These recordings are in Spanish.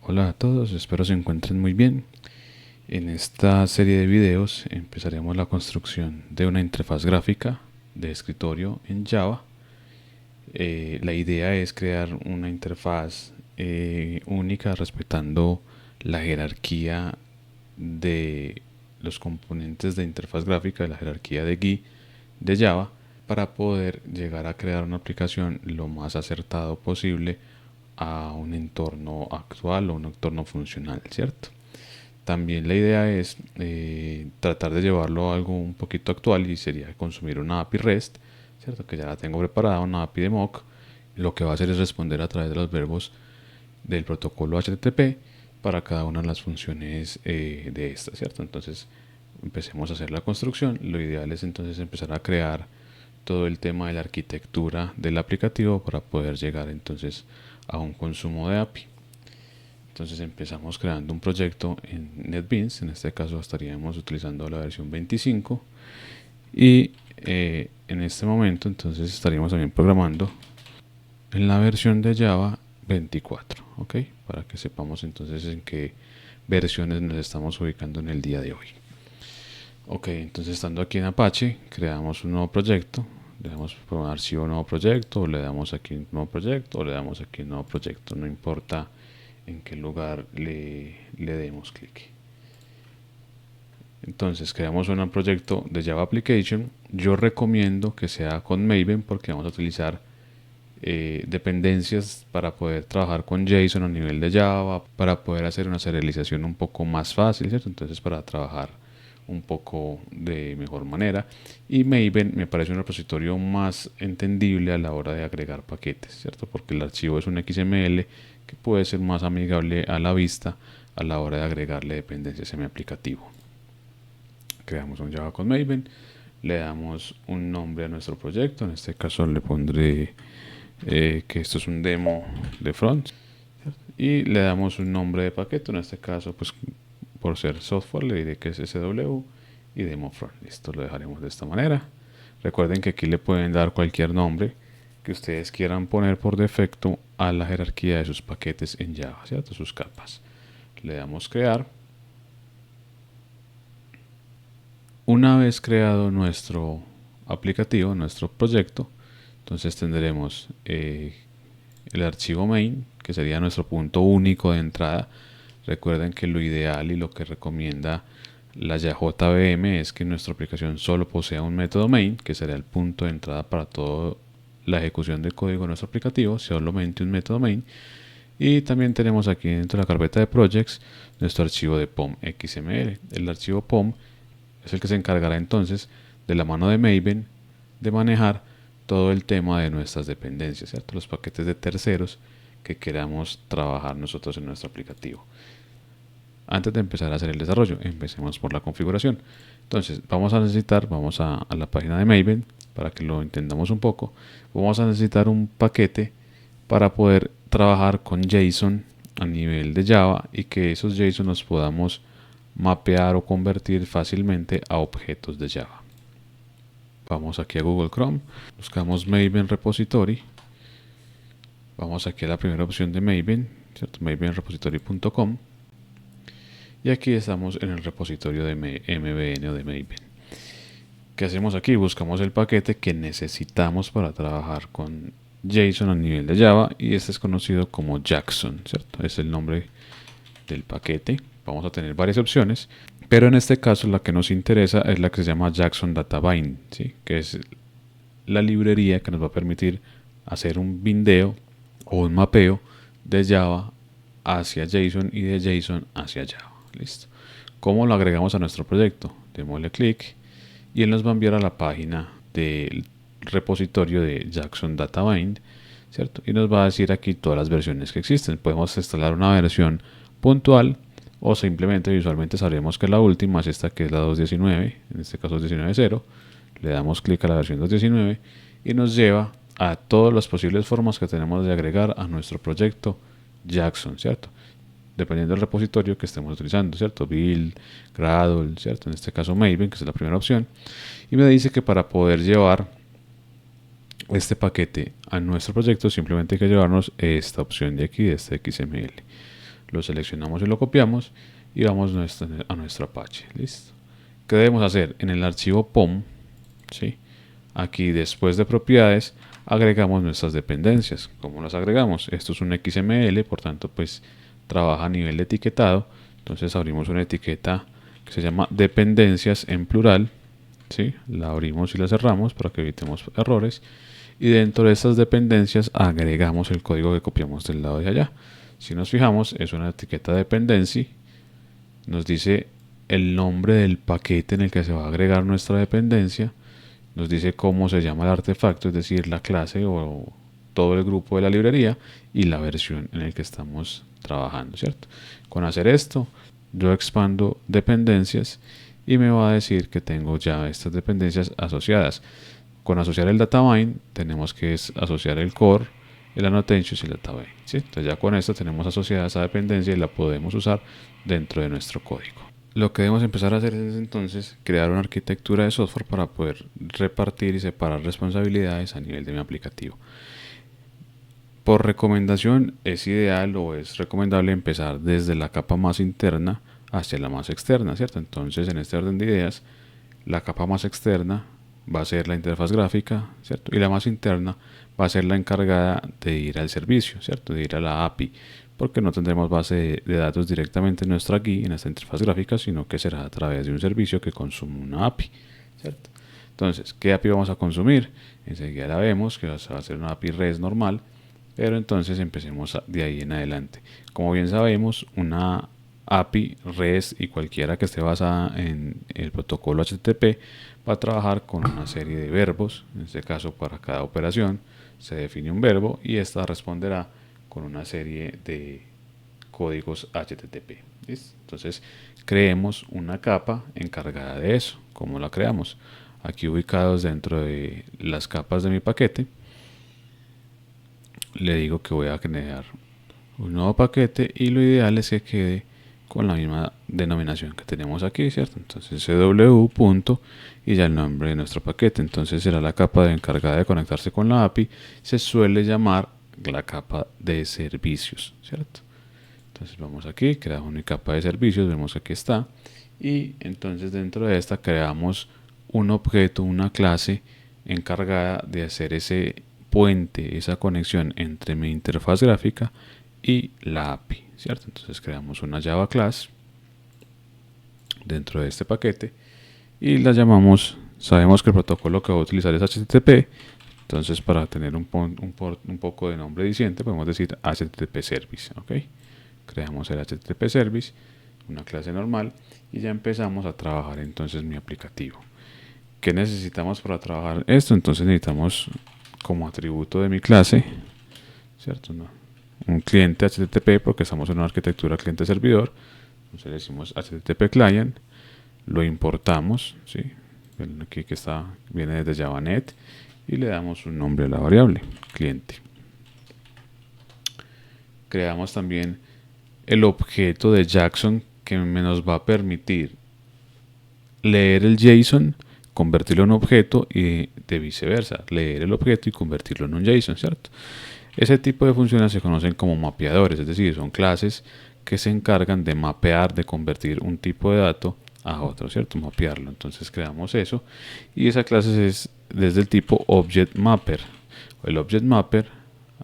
Hola a todos, espero se encuentren muy bien. En esta serie de videos empezaremos la construcción de una interfaz gráfica de escritorio en Java. La idea es crear una interfaz única respetando la jerarquía de los componentes de interfaz gráfica, de la jerarquía de GUI de Java, para poder llegar a crear una aplicación lo más acertado posible a un entorno actual o un entorno funcional, ¿cierto? También la idea es tratar de llevarlo a algo un poquito actual y sería consumir una API REST, ¿cierto? Que ya la tengo preparada, una API de mock. Lo que va a hacer es responder a través de los verbos del protocolo HTTP para cada una de las funciones de esta, ¿cierto? Entonces empecemos a hacer la construcción. Lo ideal es entonces empezar a crear todo el tema de la arquitectura del aplicativo para poder llegar entonces a un consumo de API. Entonces empezamos creando un proyecto en NetBeans, en este caso estaríamos utilizando la versión 25 y en este momento entonces estaríamos también programando en la versión de Java 24, ¿ok? Para que sepamos entonces en qué versiones nos estamos ubicando en el día de hoy. Ok, entonces estando aquí en Apache, creamos un nuevo proyecto, le damos por un archivo nuevo proyecto, o le damos aquí un nuevo proyecto, o le damos aquí un nuevo proyecto, no importa en qué lugar le demos clic. Entonces creamos un proyecto de Java Application. Yo recomiendo que sea con Maven porque vamos a utilizar dependencias para poder trabajar con JSON a nivel de Java, para poder hacer una serialización un poco más fácil, ¿cierto? Entonces para trabajar un poco de mejor manera, y Maven me parece un repositorio más entendible a la hora de agregar paquetes, ¿cierto? Porque el archivo es un XML que puede ser más amigable a la vista a la hora de agregarle dependencias a mi aplicativo. Creamos un Java con Maven, le damos un nombre a nuestro proyecto, en este caso le pondré que esto es un demo de front, y le damos un nombre de paquete, en este caso pues por ser software le diré que es SW y demo front. Esto lo dejaremos de esta manera. Recuerden que aquí le pueden dar cualquier nombre que ustedes quieran poner por defecto a la jerarquía de sus paquetes en Java, ¿cierto? Sus capas. Le damos crear. Una vez creado nuestro aplicativo, nuestro proyecto, entonces tendremos el archivo main, que sería nuestro punto único de entrada. Recuerden que lo ideal y lo que recomienda la JVM es que nuestra aplicación solo posea un método main, que será el punto de entrada para toda la ejecución del código de nuestro aplicativo, solamente un método main. Y también tenemos aquí dentro de la carpeta de projects nuestro archivo de POM XML. El archivo POM es el que se encargará entonces de la mano de Maven de manejar todo el tema de nuestras dependencias, ¿cierto? Los paquetes de terceros que queramos trabajar nosotros en nuestro aplicativo. Antes de empezar a hacer el desarrollo, empecemos por la configuración. Entonces vamos a la página de Maven para que lo entendamos un poco. Vamos a necesitar un paquete para poder trabajar con JSON a nivel de Java y que esos JSON los podamos mapear o convertir fácilmente a objetos de Java. Vamos aquí a Google Chrome, buscamos Maven Repository, vamos aquí a la primera opción de Maven, ¿cierto? mavenrepository.com, y aquí estamos en el repositorio de MVN o de Maven. ¿Qué hacemos aquí? Buscamos el paquete que necesitamos para trabajar con JSON a nivel de Java, y este es conocido como Jackson, ¿cierto? Es el nombre del paquete. Vamos a tener varias opciones, pero en este caso la que nos interesa es la que se llama Jackson Data Bind, ¿sí? Que es la librería que nos va a permitir hacer un bindeo o un mapeo de Java hacia JSON y de JSON hacia Java. Listo. ¿Cómo lo agregamos a nuestro proyecto? Démosle clic y él nos va a enviar a la página del repositorio de Jackson Data Bind, ¿cierto? Y nos va a decir aquí todas las versiones que existen. Podemos instalar una versión puntual o simplemente visualmente sabremos que la última es esta, que es la 2.19, en este caso es 19.0. Le damos clic a la versión 2.19 y nos lleva a todas las posibles formas que tenemos de agregar a nuestro proyecto Jackson, ¿cierto? Dependiendo del repositorio que estemos utilizando, ¿cierto? Build, Gradle, ¿cierto? En este caso Maven, que es la primera opción. Y me dice que para poder llevar este paquete a nuestro proyecto simplemente hay que llevarnos esta opción de aquí, de este XML. lo seleccionamos y lo copiamos y vamos a nuestro Apache. Listo. ¿Qué debemos hacer? En el archivo POM, ¿sí? Aquí después de propiedades agregamos nuestras dependencias. ¿Cómo las agregamos? Esto es un XML, por tanto pues trabaja a nivel de etiquetado. Entonces abrimos una etiqueta que se llama dependencias en plural, ¿sí? La abrimos y la cerramos para que evitemos errores. Y dentro de estas dependencias agregamos el código que copiamos del lado de allá. Si nos fijamos, es una etiqueta dependency. Nos dice el nombre del paquete en el que se va a agregar nuestra dependencia. Nos dice cómo se llama el artefacto, es decir, la clase o todo el grupo de la librería y la versión en el que estamos trabajando, ¿cierto? Con hacer esto, yo expando dependencias y me va a decir que tengo ya estas dependencias asociadas. Con asociar el databine tenemos que asociar el core, el annotations y el databine, ¿sí? Entonces ya con esto tenemos asociada esa dependencia y la podemos usar dentro de nuestro código. Lo que debemos empezar a hacer es entonces crear una arquitectura de software para poder repartir y separar responsabilidades a nivel de mi aplicativo. Por recomendación es ideal o es recomendable empezar desde la capa más interna hacia la más externa, ¿cierto? Entonces en este orden de ideas, la capa más externa va a ser la interfaz gráfica, ¿cierto? Y la más interna va a ser la encargada de ir al servicio, ¿cierto? De ir a la API, porque no tendremos base de datos directamente en nuestra GUI, en esta interfaz gráfica, sino que será a través de un servicio que consume una API, ¿cierto? Entonces, ¿qué API vamos a consumir? Enseguida la vemos, que va a ser una API REST normal, pero entonces empecemos de ahí en adelante. Como bien sabemos, una API REST y cualquiera que esté basada en el protocolo HTTP va a trabajar con una serie de verbos. En este caso, para cada operación se define un verbo y esta responderá con una serie de códigos HTTP. ¿Listo? Entonces creemos una capa encargada de eso. ¿Cómo la creamos? Aquí ubicados dentro de las capas de mi paquete, le digo que voy a crear un nuevo paquete y lo ideal es que quede con la misma denominación que tenemos aquí, ¿cierto? Entonces cw punto y ya el nombre de nuestro paquete. Entonces será la capa encargada de conectarse con la API. Se suele llamar la capa de servicios, ¿cierto? Entonces vamos aquí, creamos mi capa de servicios, vemos que aquí está y entonces dentro de esta creamos un objeto, una clase encargada de hacer ese puente, esa conexión entre mi interfaz gráfica y la API, ¿cierto? Entonces creamos una Java Class dentro de este paquete y la llamamos, sabemos que el protocolo que voy a utilizar es HTTP, entonces para tener un poco de nombre diciente podemos decir HTTP Service, ¿ok? Creamos el HTTP Service, una clase normal y ya empezamos a trabajar entonces mi aplicativo. ¿Qué necesitamos para trabajar esto? Entonces necesitamos como atributo de mi clase, ¿cierto? No, un cliente HTTP porque estamos en una arquitectura cliente-servidor. Entonces le decimos HTTP Client, lo importamos, ¿sí? Ven aquí que viene desde JavaNet y le damos un nombre a la variable, cliente. Creamos también el objeto de Jackson que nos va a permitir leer el JSON, convertirlo en un objeto y de viceversa, leer el objeto y convertirlo en un JSON, ¿cierto? Ese tipo de funciones se conocen como mapeadores, es decir, son clases que se encargan de mapear, de convertir un tipo de dato a otro, ¿cierto? Mapearlo. Entonces creamos eso y esa clase es desde el tipo Object Mapper. El Object Mapper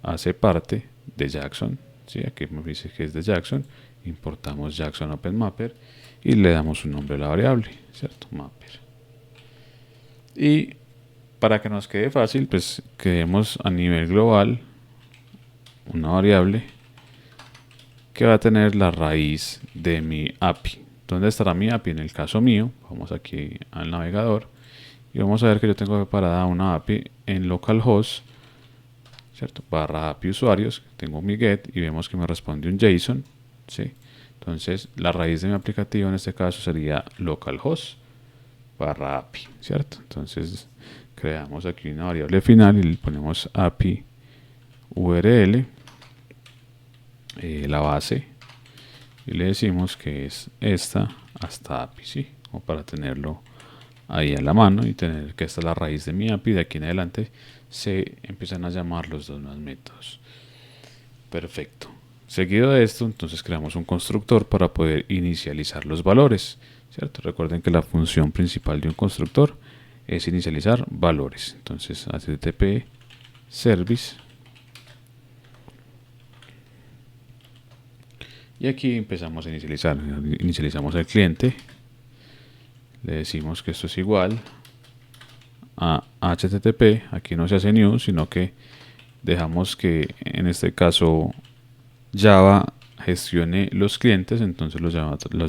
hace parte de Jackson, ¿sí? Aquí me dice que es de Jackson, importamos Jackson Open Mapper y le damos un nombre a la variable, ¿cierto? Mapper. Y para que nos quede fácil, pues creemos a nivel global una variable que va a tener la raíz de mi API. ¿Dónde estará mi API? En el caso mío, vamos aquí al navegador y vamos a ver que yo tengo preparada una API en localhost, ¿cierto? Barra API usuarios, tengo mi get y vemos que me responde un JSON, ¿sí? Entonces la raíz de mi aplicativo en este caso sería localhost barra API, ¿cierto? Entonces creamos aquí una variable final y le ponemos API URL, la base, y le decimos que es esta hasta API, ¿sí? O para tenerlo ahí a la mano y tener que esta es la raíz de mi API. De aquí en adelante se empiezan a llamar los dos más métodos. Perfecto. Seguido de esto, entonces creamos un constructor para poder inicializar los valores, ¿cierto? Recuerden que la función principal de un constructor es inicializar valores. Entonces, http service. Y aquí empezamos a inicializar. Inicializamos el cliente. Le decimos que esto es igual a HTTP. Aquí no se hace new, sino que dejamos que en este caso Java gestione los clientes. Entonces los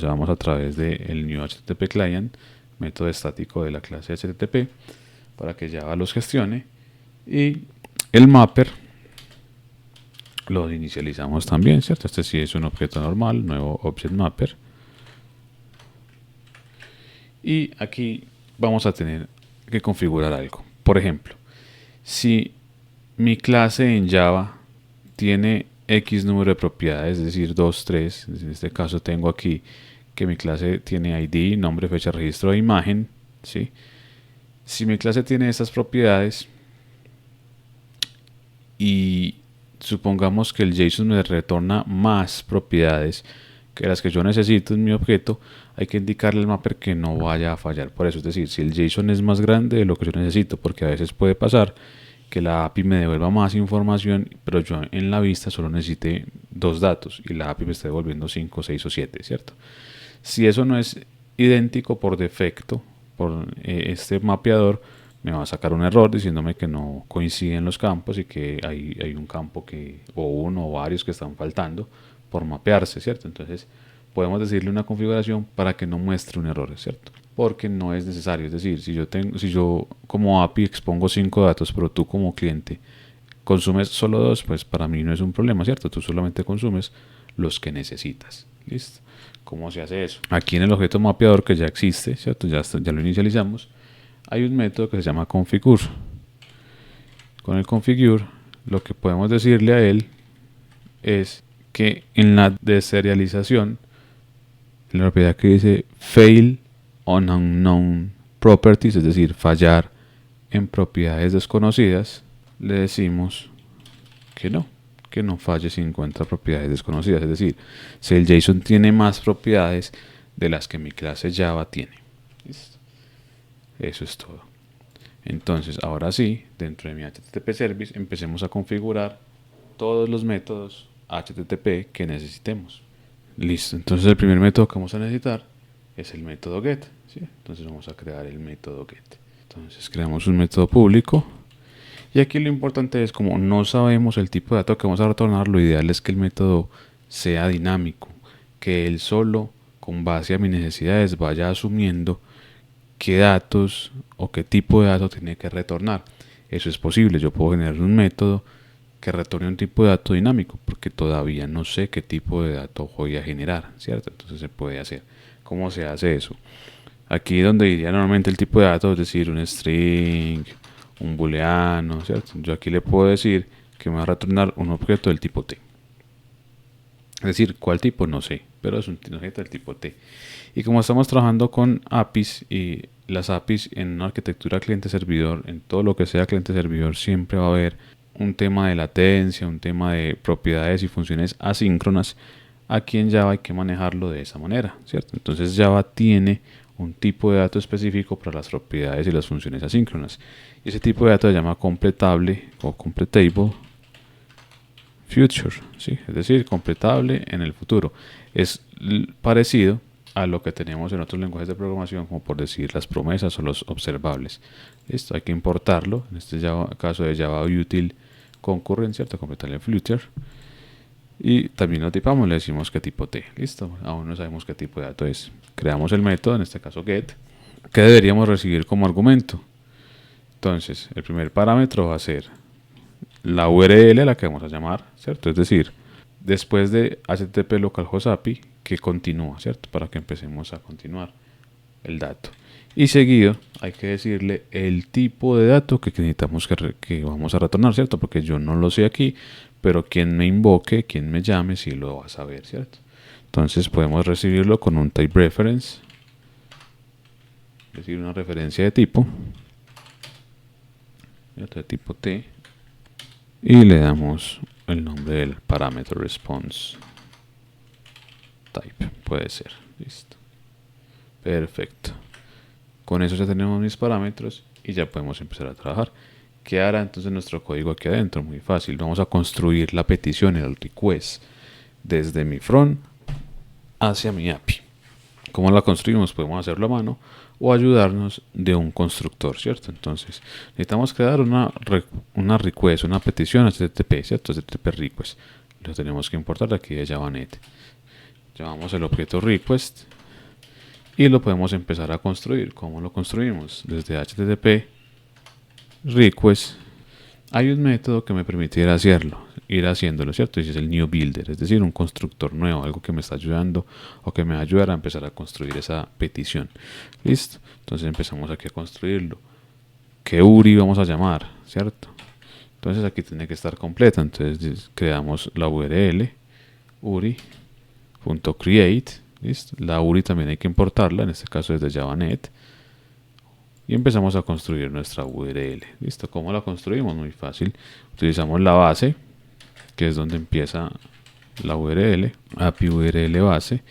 llamamos a través del new HTTP client, método estático de la clase HTTP, para que Java los gestione. Y el mapper lo inicializamos también, ¿cierto? Este sí es un objeto normal, nuevo object mapper. Y aquí vamos a tener que configurar algo. Por ejemplo, si mi clase en Java tiene X número de propiedades, es decir, 2, 3, en este caso tengo aquí que mi clase tiene ID, nombre, fecha, registro de imagen, ¿sí? Si mi clase tiene estas propiedades y supongamos que el JSON me retorna más propiedades que las que yo necesito en mi objeto, hay que indicarle al mapper que no vaya a fallar por eso. Es decir, si el JSON es más grande de lo que yo necesito, porque a veces puede pasar que la API me devuelva más información, pero yo en la vista solo necesite 2 datos y la API me está devolviendo 5, 6 o 7, ¿cierto? Si eso no es idéntico por defecto por este mapeador, me va a sacar un error diciéndome que no coinciden los campos y que hay un campo o uno o varios que están faltando por mapearse, ¿cierto? Entonces podemos decirle una configuración para que no muestre un error, ¿cierto? Porque no es necesario. Es decir, si yo como API expongo 5 datos, pero tú como cliente consumes solo 2, pues para mí no es un problema, ¿cierto? Tú solamente consumes los que necesitas. ¿Listo? ¿Cómo se hace eso? Aquí en el objeto mapeador que ya existe, ¿cierto? Ya lo inicializamos. Hay un método que se llama configure. Con el configure, lo que podemos decirle a él es que en la deserialización, en la propiedad que dice fail on unknown properties, es decir, fallar en propiedades desconocidas, le decimos que no falle si encuentra propiedades desconocidas. Es decir, si el JSON tiene más propiedades de las que mi clase Java tiene. ¿Listo? Eso es todo. Entonces, ahora sí, dentro de mi HTTP Service, empecemos a configurar todos los métodos HTTP que necesitemos. Listo, entonces el primer método que vamos a necesitar es el método get, ¿sí? Entonces vamos a crear el método get. Entonces creamos un método público. Y aquí lo importante es, como no sabemos el tipo de dato que vamos a retornar, lo ideal es que el método sea dinámico, que él solo, con base a mis necesidades, vaya asumiendo qué datos o qué tipo de dato tiene que retornar. Eso es posible. Yo puedo generar un método que retorne un tipo de dato dinámico, porque todavía no sé qué tipo de dato voy a generar, ¿cierto? Entonces se puede hacer. ¿Cómo se hace eso? Aquí donde iría normalmente el tipo de dato, es decir, un string, un booleano, ¿cierto? Yo aquí le puedo decir que me va a retornar un objeto del tipo T. Es decir, ¿cuál tipo? No sé, pero es un objeto del tipo T. Y como estamos trabajando con APIs, y las APIs en una arquitectura cliente-servidor, en todo lo que sea cliente-servidor, siempre va a haber un tema de latencia, un tema de propiedades y funciones asíncronas. Aquí en Java hay que manejarlo de esa manera, ¿cierto? Entonces Java tiene un tipo de dato específico para las propiedades y las funciones asíncronas. Y ese tipo de dato se llama completable o completable future, ¿sí? Es decir, completable en el futuro. Es parecido a lo que tenemos en otros lenguajes de programación, como por decir las promesas o los observables. Esto hay que importarlo, en este caso de Java util concurrent, ¿cierto? Completable future. Y también lo tipamos, le decimos qué tipo T. Listo, aún no sabemos qué tipo de dato es. Creamos el método, en este caso get, que deberíamos recibir como argumento. Entonces, el primer parámetro va a ser la URL a la que vamos a llamar, ¿cierto? Es decir, después de HTTP localhost API, que continúa, ¿cierto? Para que empecemos a continuar el dato. Y seguido hay que decirle el tipo de dato que necesitamos que vamos a retornar, ¿cierto? Porque yo no lo sé aquí, pero quien me invoque, quien me llame, sí lo va a saber, ¿cierto? Entonces podemos recibirlo con un type reference, es decir, una referencia de tipo, ¿cierto? De tipo T, y le damos el nombre del parámetro response type, puede ser. Listo. Perfecto. Con eso ya tenemos mis parámetros y ya podemos empezar a trabajar. ¿Qué hará entonces nuestro código aquí adentro? Muy fácil. Vamos a construir la petición, el request, desde mi front hacia mi API. ¿Cómo la construimos? Podemos hacerlo a mano o ayudarnos de un constructor, ¿cierto? Entonces necesitamos crear una request, una petición HTTP, ¿cierto? HTTP request. Lo tenemos que importar de aquí de JavaNet. Llamamos el objeto request y lo podemos empezar a construir. ¿Cómo lo construimos? Desde HTTP request hay un método que me permitiera ir haciéndolo, ¿cierto? Y es el new builder, es decir, un constructor nuevo, algo que me está ayudando o que me va a ayudar a empezar a construir esa petición. Listo, entonces empezamos aquí a construirlo. ¿Qué URI vamos a llamar? ¿Cierto? Entonces aquí tiene que estar completa, entonces creamos la URL uri.create. ¿Listo? La URI también hay que importarla, en este caso desde JavaNet. Y empezamos a construir nuestra URL. ¿Listo? ¿Cómo la construimos? Muy fácil. Utilizamos la base, que es donde empieza la URL, API URL base,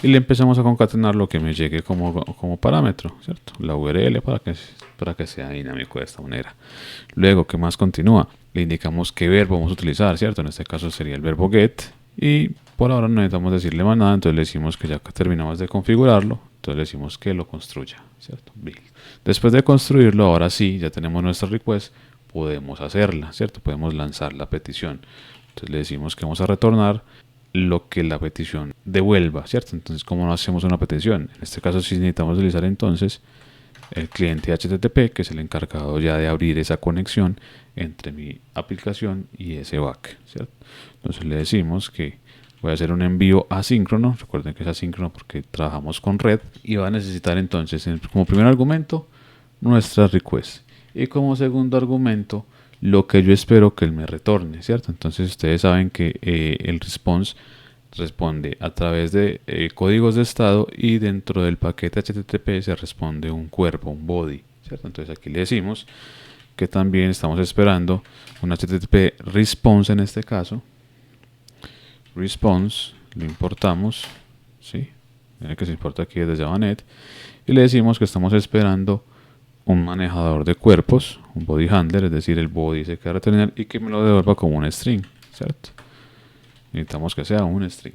y le empezamos a concatenar lo que me llegue como parámetro, ¿cierto? La URL para que sea dinámico de esta manera. Luego, ¿qué más continúa? Le indicamos qué verbo vamos a utilizar, ¿cierto? En este caso sería el verbo get, y por ahora no necesitamos decirle más nada, entonces le decimos que ya terminamos de configurarlo, entonces le decimos que lo construya, ¿cierto? Build. Después de construirlo, ahora sí, ya tenemos nuestra request, podemos hacerla, ¿cierto? Podemos lanzar la petición. Entonces le decimos que vamos a retornar lo que la petición devuelva, ¿cierto? Entonces, ¿cómo no hacemos una petición? En este caso sí necesitamos utilizar entonces el cliente HTTP, que es el encargado ya de abrir esa conexión entre mi aplicación y ese back, ¿cierto? Entonces le decimos que voy a hacer un envío asíncrono, recuerden que es asíncrono porque trabajamos con red, y va a necesitar entonces como primer argumento nuestra request y como segundo argumento lo que yo espero que él me retorne, ¿cierto? Entonces ustedes saben que el response responde a través de códigos de estado, y dentro del paquete HTTP se responde un cuerpo, un body, ¿cierto? Entonces aquí le decimos que también estamos esperando un HTTP response, en este caso response, lo importamos, ¿sí? Miren que se importa aquí desde JavaNet, y le decimos que estamos esperando un manejador de cuerpos, un body handler, es decir, el body se queda retener y que me lo devuelva como un string, ¿cierto? Necesitamos que sea un string.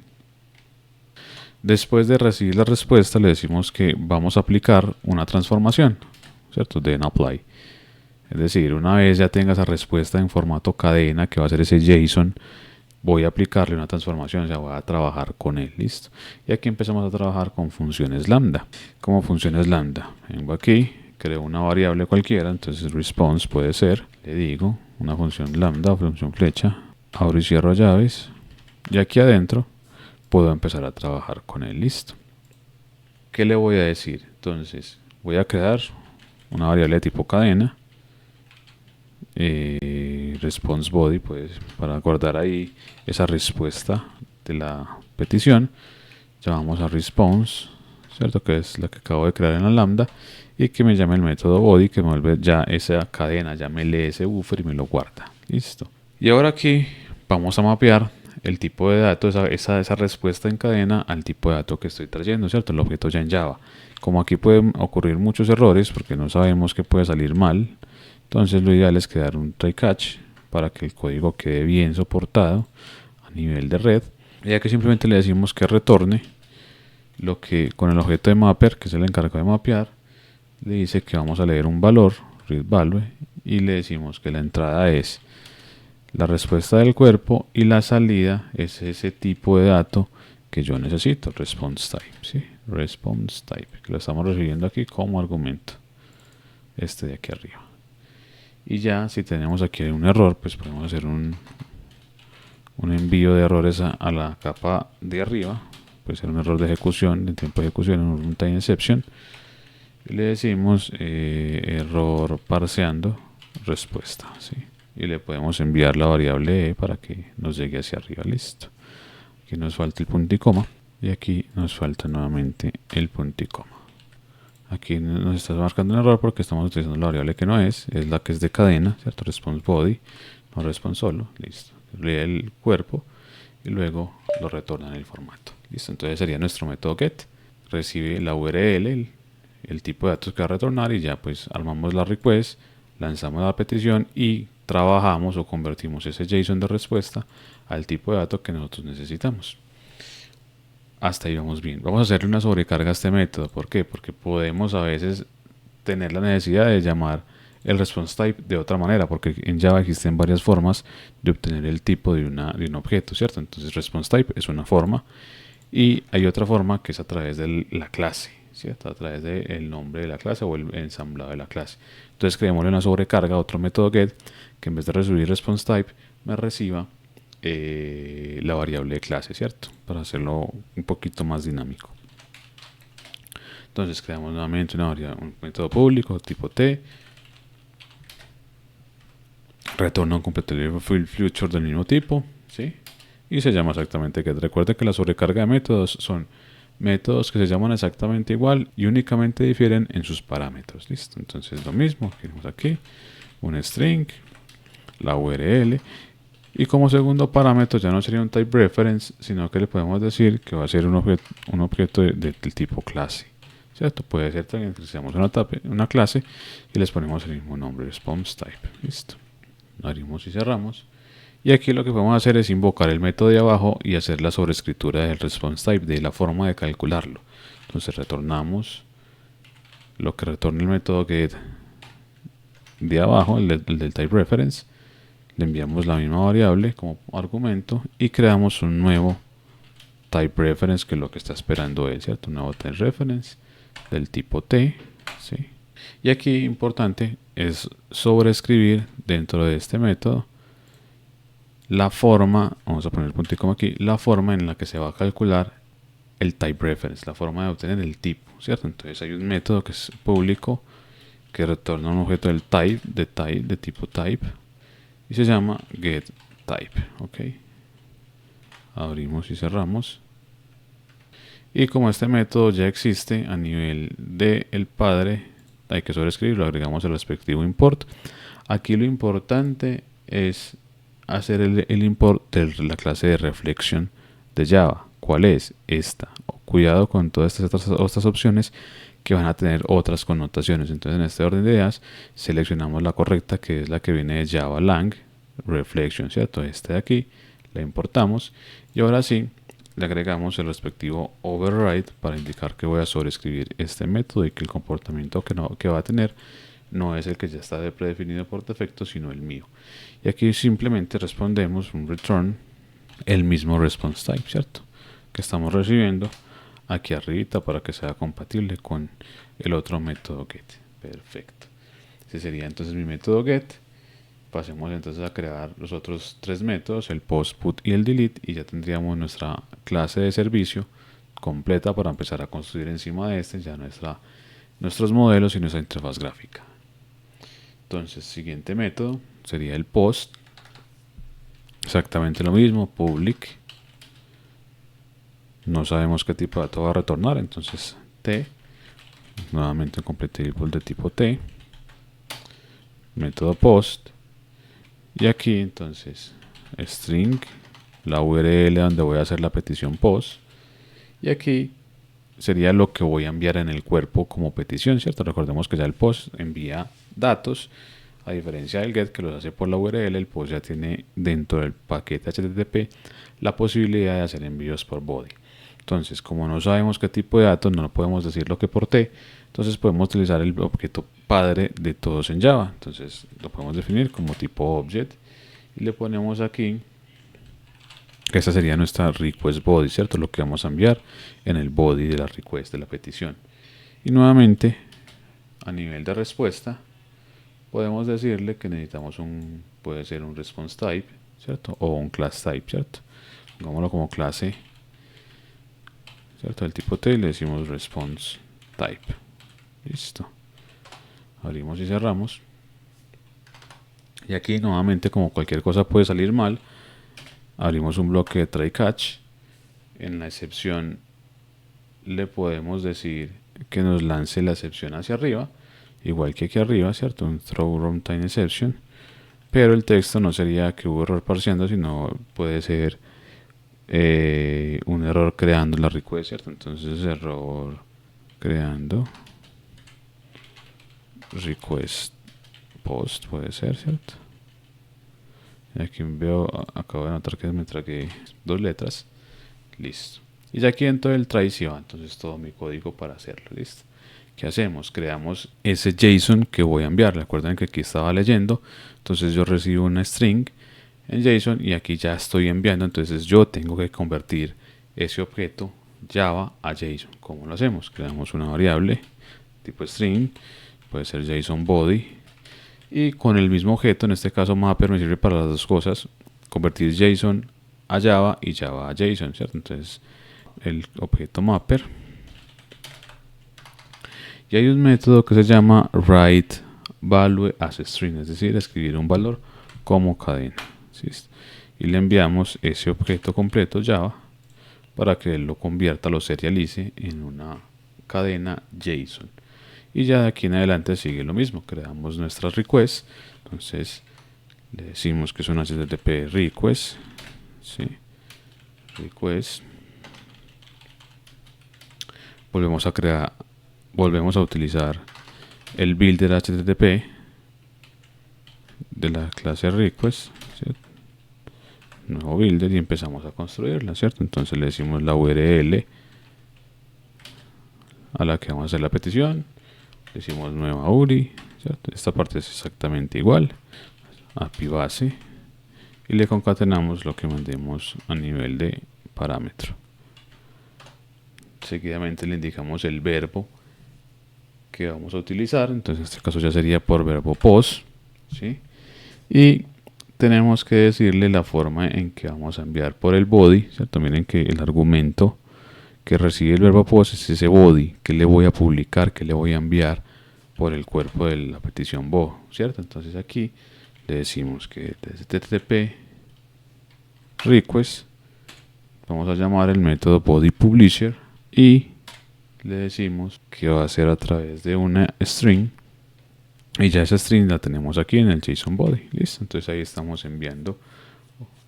Después de recibir la respuesta, le decimos que vamos a aplicar una transformación, ¿cierto? De apply. Es decir, una vez ya tenga esa respuesta en formato cadena, que va a ser ese JSON, voy a aplicarle una transformación, o sea, voy a trabajar con él, listo. Y aquí empezamos a trabajar con funciones lambda. Como funciones lambda, vengo aquí, creo una variable cualquiera, entonces response puede ser, le digo, una función lambda o función flecha, abro y cierro llaves, y aquí adentro puedo empezar a trabajar con él, listo. ¿Qué le voy a decir? Entonces, voy a crear una variable de tipo cadena, response body, pues para guardar ahí esa respuesta de la petición. Llamamos a response, ¿cierto? Que es la que acabo de crear en la lambda, y que me llame el método body, que me vuelve ya esa cadena, ya me lee ese buffer y me lo guarda, listo. Y ahora aquí vamos a mapear el tipo de dato, esa respuesta en cadena, al tipo de dato que estoy trayendo, ¿cierto? El objeto ya en Java. Como aquí pueden ocurrir muchos errores porque no sabemos qué puede salir mal, entonces lo ideal es crear un try catch para que el código quede bien soportado a nivel de red, ya que simplemente le decimos que retorne lo que con el objeto de mapper, que es el encargado de mapear, le dice que vamos a leer un valor, read value, y le decimos que la entrada es la respuesta del cuerpo y la salida es ese tipo de dato que yo necesito, response type, ¿sí? Response type, que lo estamos recibiendo aquí como argumento, este de aquí arriba. Y ya si tenemos aquí un error, pues podemos hacer un envío de errores a la capa de arriba, puede ser un error de ejecución, de tiempo de ejecución, un runtime exception, y le decimos error parseando respuesta, ¿sí? Y le podemos enviar la variable e para que nos llegue hacia arriba, listo. Aquí nos falta el punto y coma, y aquí nos falta nuevamente el punto y coma. Aquí nos está marcando un error porque estamos utilizando la variable que no es la que es de cadena, ¿cierto? Response body, no response solo, listo. lee el cuerpo y luego lo retorna en el formato. Listo, entonces sería nuestro método get, recibe la URL, el tipo de datos que va a retornar y ya pues armamos la request, lanzamos la petición y trabajamos o convertimos ese JSON de respuesta al tipo de datos que nosotros necesitamos. Hasta ahí vamos bien. Vamos a hacerle una sobrecarga a este método. ¿Por qué? Porque podemos a veces tener la necesidad de llamar el response type de otra manera, porque en Java existen varias formas de obtener el tipo de un objeto, ¿cierto? Entonces response type es una forma y hay otra forma que es a través de la clase, ¿cierto? A través del nombre de la clase o el ensamblado de la clase. Entonces creémosle una sobrecarga a otro método get que en vez de recibir response type me reciba la variable de clase, ¿cierto? Para hacerlo un poquito más dinámico. Entonces creamos nuevamente un método público tipo T, retorna un completely future del mismo tipo, ¿sí? Y se llama exactamente get. Recuerde que la sobrecarga de métodos son métodos que se llaman exactamente igual y únicamente difieren en sus parámetros. Listo, entonces lo mismo, tenemos aquí un string, la URL, y como segundo parámetro ya no sería un type reference, sino que le podemos decir que va a ser un objeto del tipo clase, ¿cierto? Puede ser también que seamos una clase y les ponemos el mismo nombre, response type. Listo, abrimos y cerramos. Y aquí lo que podemos hacer es invocar el método de abajo y hacer la sobrescritura del response type, de la forma de calcularlo. Entonces retornamos lo que retorna el método get de abajo, el del type reference. Le enviamos la misma variable como argumento y creamos un nuevo type reference, que es lo que está esperando él, ¿cierto? Un nuevo type reference del tipo T, ¿sí? Y aquí importante es sobreescribir dentro de este método la forma, vamos a poner el punto y coma aquí, la forma en la que se va a calcular el type reference, la forma de obtener el tipo, ¿cierto? Entonces hay un método que es público que retorna un objeto del de tipo type y se llama getType, ¿ok? Abrimos y cerramos. Y como este método ya existe a nivel del padre, hay que sobreescribirlo, agregamos el respectivo import. Aquí lo importante es hacer el import de la clase de reflection de Java. ¿Cuál es? Esta. Cuidado con todas estas otras opciones que van a tener otras connotaciones. Entonces en este orden de ideas seleccionamos la correcta, que es la que viene de Java Lang reflection, ¿cierto? Este de aquí, la importamos y ahora sí le agregamos el respectivo override para indicar que voy a sobreescribir este método y que el comportamiento que va a tener no es el que ya está predefinido por defecto, sino el mío. Y aquí simplemente respondemos un return, el mismo response type, ¿cierto? Que estamos recibiendo aquí arriba para que sea compatible con el otro método get. Perfecto. Ese sería entonces mi método get. Pasemos entonces a crear los otros tres métodos, el post, put y el delete, y ya tendríamos nuestra clase de servicio completa para empezar a construir encima de ya nuestros modelos y nuestra interfaz gráfica. Entonces, siguiente método sería el post, exactamente lo mismo, public, no sabemos qué tipo de dato va a retornar, entonces t, nuevamente un completable de tipo t, método post, y aquí entonces string, la URL donde voy a hacer la petición post, y aquí sería lo que voy a enviar en el cuerpo como petición, ¿cierto? Recordemos que ya el post envía datos, a diferencia del get que los hace por la URL, el post ya tiene dentro del paquete HTTP la posibilidad de hacer envíos por body. Entonces, como no sabemos qué tipo de datos, no podemos decir lo que por T, entonces podemos utilizar el objeto padre de todos en Java. Entonces lo podemos definir como tipo object y le ponemos aquí que esta sería nuestra request body, ¿cierto? Lo que vamos a enviar en el body de la request, de la petición. Y nuevamente, a nivel de respuesta, podemos decirle que necesitamos puede ser un response type, ¿cierto? O un class type, ¿cierto? Pongámoslo como clase, ¿cierto? El tipo T y le decimos response type. Listo. Abrimos y cerramos. Y aquí nuevamente, como cualquier cosa puede salir mal, abrimos un bloque de try catch. En la excepción le podemos decir que nos lance la excepción hacia arriba, igual que aquí arriba, ¿cierto? Un throw runtime exception, pero el texto no sería que hubo error parseando, sino puede ser un error creando la request, ¿cierto? Entonces error creando request post puede ser, ¿cierto? Y aquí veo, acabo de notar que me tragué 2 letras. Listo. Y ya aquí dentro del try sí va entonces todo mi código para hacerlo. Listo. ¿Qué hacemos? Creamos ese JSON que voy a enviar. Recuerden que aquí estaba leyendo. Entonces yo recibo una string en JSON y aquí ya estoy enviando. Entonces yo tengo que convertir ese objeto Java a JSON. ¿Cómo lo hacemos? Creamos una variable tipo string. Puede ser JSON body. Y con el mismo objeto, en este caso mapper, me sirve para las dos cosas. Convertir JSON a Java y Java a JSON, ¿cierto? Entonces el objeto mapper. Y hay un método que se llama write value as string, es decir, escribir un valor como cadena. ¿Sí? Y le enviamos ese objeto completo Java para que él lo convierta, lo serialice en una cadena JSON. Y ya de aquí en adelante sigue lo mismo, creamos nuestras requests, entonces le decimos que es una HTTP request, ¿sí? Request, volvemos a utilizar el builder HTTP de la clase request, ¿cierto? Nuevo builder y empezamos a construirla, ¿cierto? Entonces le decimos la URL a la que vamos a hacer la petición, decimos nueva URI, ¿cierto? Esta parte es exactamente igual, API base, y le concatenamos lo que mandemos a nivel de parámetro. Seguidamente le indicamos el verbo que vamos a utilizar, entonces en este caso ya sería por verbo post, ¿sí? Y tenemos que decirle la forma en que vamos a enviar por el body, ¿cierto? Miren que el argumento que recibe el verbo post es ese body, que le voy a publicar, que le voy a enviar por el cuerpo de la petición bo, ¿cierto? Entonces aquí le decimos que desde http request vamos a llamar el método body publisher y le decimos que va a ser a través de una string y ya esa string la tenemos aquí en el JSON body. Listo, entonces ahí estamos enviando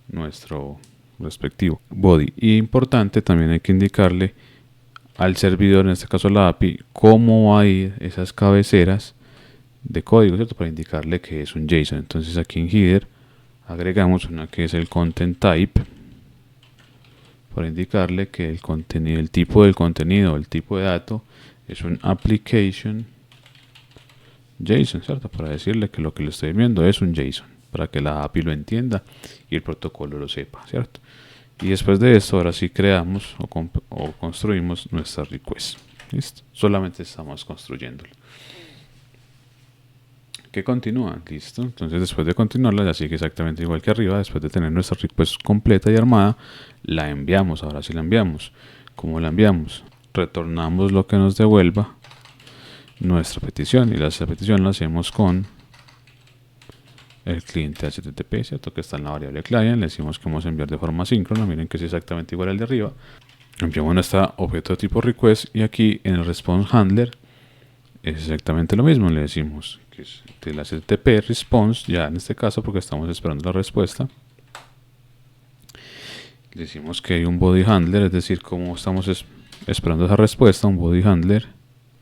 nuestro respectivo body. Y importante, también hay que indicarle al servidor, en este caso la API, cómo va a ir esas cabeceras de código, ¿cierto? Para indicarle que es un JSON. Entonces aquí en header agregamos una que es el content type para indicarle que el contenido, el tipo del contenido, el tipo de dato es un application JSON, ¿cierto? Para decirle que lo que le estoy viendo es un JSON, para que la API lo entienda y el protocolo lo sepa, ¿cierto? Y después de esto, ahora sí creamos o construimos nuestra request. ¿Listo? Solamente estamos construyéndolo. Que continúa, listo. Entonces después de continuarla ya sigue exactamente igual que arriba. Después de tener nuestra request completa y armada, la enviamos. Ahora sí la enviamos. ¿Cómo la enviamos? Retornamos lo que nos devuelva nuestra petición y la petición la hacemos con el cliente HTTP, ¿cierto? Que está en la variable client. Le decimos que vamos a enviar de forma síncrona. Miren que es exactamente igual al de arriba. Enviamos nuestro objeto de tipo request y aquí en el response handler es exactamente lo mismo. Le decimos que es del HTTP response, ya en este caso porque estamos esperando la respuesta. Le decimos que hay un body handler, es decir, como estamos esperando esa respuesta, un body handler,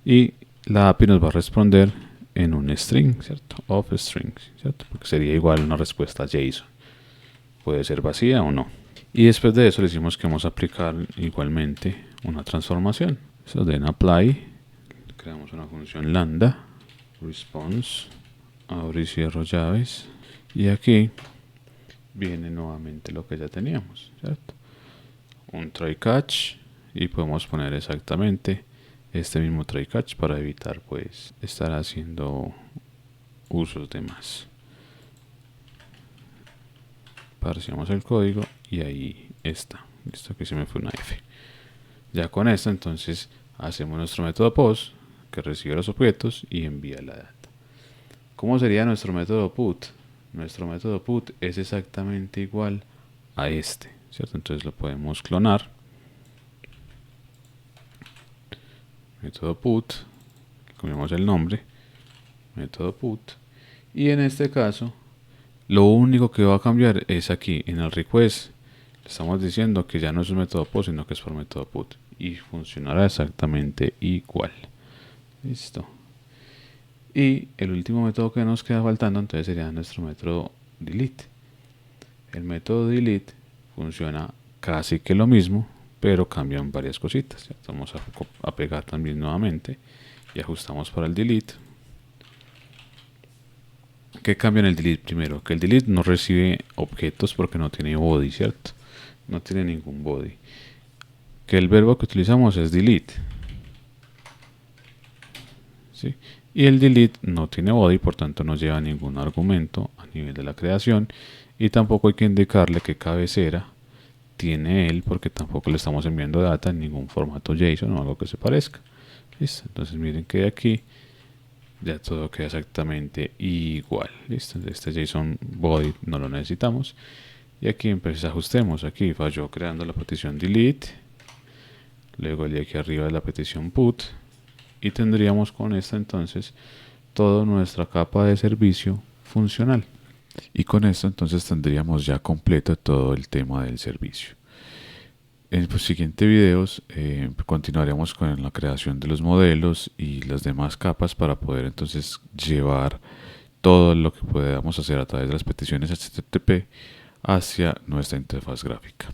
y la API nos va a responder en un string, ¿cierto? Of string, ¿cierto? Porque sería igual una respuesta JSON. Puede ser vacía o no. Y después de eso le decimos que vamos a aplicar igualmente una transformación. Eso de en apply, creamos una función lambda, response, abro y cierro llaves. Y aquí viene nuevamente lo que ya teníamos, ¿cierto? Un try catch y podemos poner exactamente este mismo try catch para evitar pues estar haciendo usos de más. Parseamos el código y ahí está. Listo, que se me fue una F. Ya con esto entonces hacemos nuestro método post que recibe los objetos y envía la data. ¿Cómo sería nuestro método put? Nuestro método put es exactamente igual a este, ¿cierto? Entonces lo podemos clonar. Método put, cambiamos el nombre, método put, y en este caso Lo único que va a cambiar es aquí en el request. Le estamos diciendo que ya no es un método post, sino que es por método put. Y funcionará exactamente igual. Listo. Y el último método que nos queda faltando entonces sería nuestro método delete. El método delete funciona casi que lo mismo, pero cambian varias cositas. Ya vamos a pegar también nuevamente y ajustamos para el delete. ¿Qué cambia en el delete primero? Que el delete no recibe objetos porque no tiene body, ¿cierto? No tiene ningún body. Que el verbo que utilizamos es delete. ¿Sí? Y el delete no tiene body, por tanto no lleva ningún argumento a nivel de la creación. Y tampoco hay que indicarle qué cabecera tiene él, porque tampoco le estamos enviando data en ningún formato JSON o algo que se parezca. ¿Listo? Entonces miren que de aquí ya todo queda exactamente igual. ¿Listo? Este JSON body no lo necesitamos. Y aquí entonces ajustemos. Aquí falló creando la petición delete. Luego el de aquí arriba es la petición put. Y tendríamos con esta entonces toda nuestra capa de servicio funcional. Y con esto entonces tendríamos ya completo todo el tema del servicio. En los siguientes videos continuaremos con la creación de los modelos y las demás capas para poder entonces llevar todo lo que podamos hacer a través de las peticiones HTTP hacia nuestra interfaz gráfica.